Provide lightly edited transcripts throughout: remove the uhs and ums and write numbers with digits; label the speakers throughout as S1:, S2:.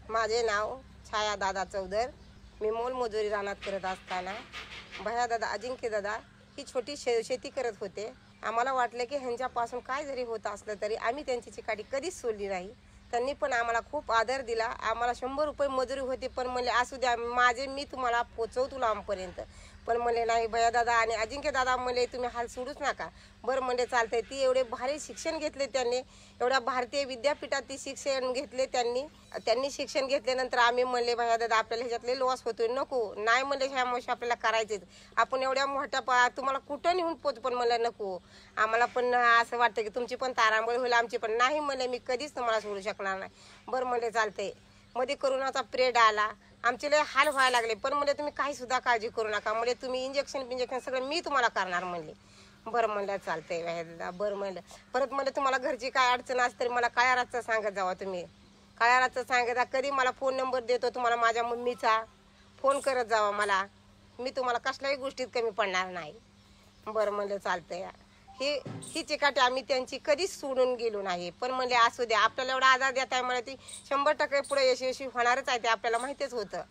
S1: माझे नाव छाया दादा चौधर। मी मोलमजुरी रानात करत असताना भया दादा अजिंक्य दादा ही छोटी शेती करत होते। आम्हाला वाटलं की ह्यांच्यापासून काय जरी होत असलं तरी आम्ही त्यांची चिकाटी कधीच सोडली नाही। त्यांनी पण आम्हाला खूप आदर दिला। आम्हाला 100 रुपये मजुरी होती, पण म्हणले असू द्या, मी तुम्हाला पोचवतो लांबपर्यंत। पण म्हणले नाही भया दादा आणि अजिंक्य दादा म्हणले तुम्ही हाल सोडूच नका। बरं म्हणले चालतंय। ती एवढे भारी शिक्षण घेतले त्यांनी, एवढ्या भारतीय विद्यापीठात ती शिक्षण घेतले त्यांनी शिक्षण घेतल्यानंतर आम्ही म्हणले भया दादा आपल्याला ह्याच्यातले लॉस होतोय, नको नाही म्हणले ह्या वर्षी आपल्याला करायचेच। आपण एवढ्या मोठ्या तुम्हाला कुठं नेऊन पोच, पण म्हणलं नको, आम्हाला पण असं वाटतं की तुमची पण तारांबळ होईल, आमची पण नाही म्हणले मी कधीच तुम्हाला सोडू शकणार नाही। बरं म्हणले चालतंय। मध्ये करोनाचा पिरियड आला, आमचे लय हाल व्हायला लागले, पण म्हणले तुम्ही काही सुद्धा काळजी करू नका, म्हणजे तुम्ही इंजेक्शन सगळं मी तुम्हाला करणार म्हणले। बरं म्हणलं चालतंय भया दादा, बरं म्हणलं। परत म्हणलं तुम्हाला घरची काय अडचण असते तरी मला काळ्या रातचं सांगत जावा, तुम्ही काळ्या रातचं सांगत जा, कधी मला फोन नंबर देतो तुम्हाला माझ्या मम्मीचा, फोन करत जावा मला, मी तुम्हाला कसल्याही गोष्टीत कमी पडणार नाही। बरं म्हणलं चालतंय। ही चिकाटी आम्ही त्यांची कधीच सोडून गेलो नाही, पण म्हणले असू द्या, आपल्याला एवढा आधार देत आहे मला ती 100% पुढे यशस्वी होणारच आहे, ते आपल्याला माहितीच होतं।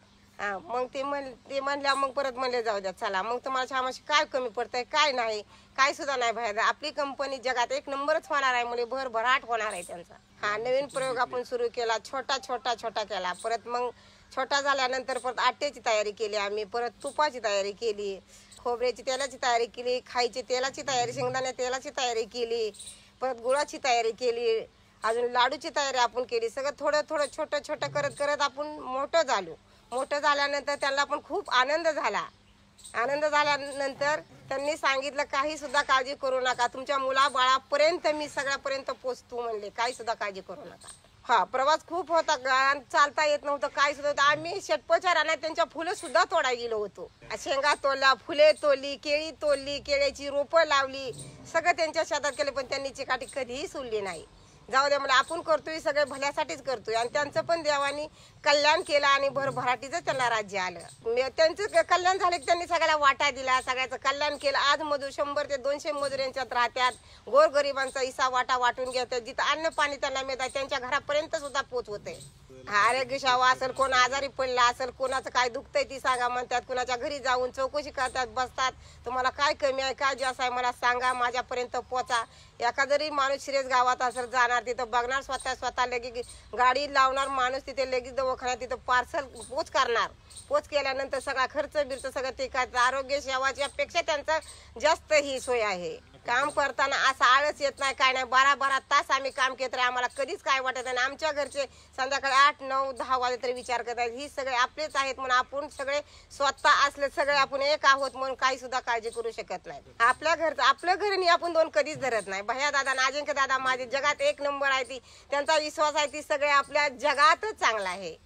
S1: मग ते म्हणल्या, मग परत म्हणले जाऊ द्या चला, मग तुम्हाला छामाशी काय कमी पडतंय, काय नाही, काय सुद्धा नाही भया दादा, आपली कंपनी जगात 1 नंबरच होणार आहे, म्हणजे भरभराट होणार आहे त्यांचा। नवीन प्रयोग आपण सुरू केला, छोटा केला। परत मग छोटा झाल्यानंतर परत आट्याची तयारी केली आम्ही, परत तुपाची तयारी केली, खोबऱ्याची तेलाची तयारी केली, खायची तेलाची तयारी, शेंगदाण्या तेलाची तयारी केली, परत गुळाची तयारी केली, अजून लाडूची तयारी आपण केली। सगळं थोडं छोटं करत आपण मोठं झाल्यानंतर त्यांना पण खूप आनंद झाला। आनंद झाल्यानंतर त्यांनी सांगितलं काही सुद्धा काळजी करू नका, तुमच्या मुलाबाळापर्यंत मी सगळ्यापर्यंत पोचतो म्हणले, काही सुद्धा काळजी करू नका। प्रवास खूप होता, चालता येत नव्हतं, काय सुद्धा आम्ही शेटपोच्या रानात त्यांच्या फुलं सुद्धा तोडायला गेलो होतो। शेंगा तोडल्या, फुले तोडली, केळी तोडली, केळ्याची रोपं लावली, सगळं त्यांच्या शेतात केले, पण त्यांनी चिकाटी कधीही सोडली नाही। जाऊ दे म्हणजे आपण करतोय सगळे भल्यासाठीच करतोय, आणि त्यांचं पण देवानी कल्याण केलं आणि भरभराटीचं त्यांना राज्य आलं। त्यांचं कल्याण झालं की त्यांनी सगळ्याला वाटा दिला, सगळ्याचं कल्याण केलं। आज मजूर 100 ते 200 मजूर यांच्यात राहतात, गोरगरिबांचा हिस्सा वाटून घेतात, जिथं अन्न पाणी त्यांना मिळतात त्यांच्या घरापर्यंत सुद्धा पोच होते। आरोग्य सेवा असेल, कोण आजारी पडला असेल, कोणाचं काय दुखतंय ती सांगा म्हणतात, कोणाच्या घरी जाऊन चौकशी करतात, बसतात, तुम्हाला काय कमी आहे, काय जास्त आहे मला सांगा, माझ्यापर्यंत पोचा। एका जरी माणूस शिरेस गावात असेल जाणार, तिथं बघणार, स्वतः लगेच गाडी लावणार माणूस, तिथे लगेच दवाखान्यात तिथं पार्सल पोच करणार, पोच केल्यानंतर सगळा खर्च बिर्च सगळं ते काय आरोग्य सेवाच्या पेक्षा त्यांचं जास्त ही सोय आहे। काम करताना असं आळस येत नाही, काय नाही, 12 तास आम्ही काम केलं तरी आम्हाला कधीच काय वाटत नाही। आमच्या घरचे संध्याकाळी 8, 9, 10 वाजे तरी विचार करतात ही सगळे आपलेच आहेत म्हणून, आपण सगळे स्वतः असले सगळे आपण एक आहोत म्हणून काही सुद्धा काळजी करू शकत नाही। आपलं घरी आपण 2 कधीच धरत नाही। भया दादा आणि अजिंक्य दादा माझे जगात 1 नंबर आहे, ती त्यांचा विश्वास आहे, ती सगळे आपल्या जगातच चांगला आहे।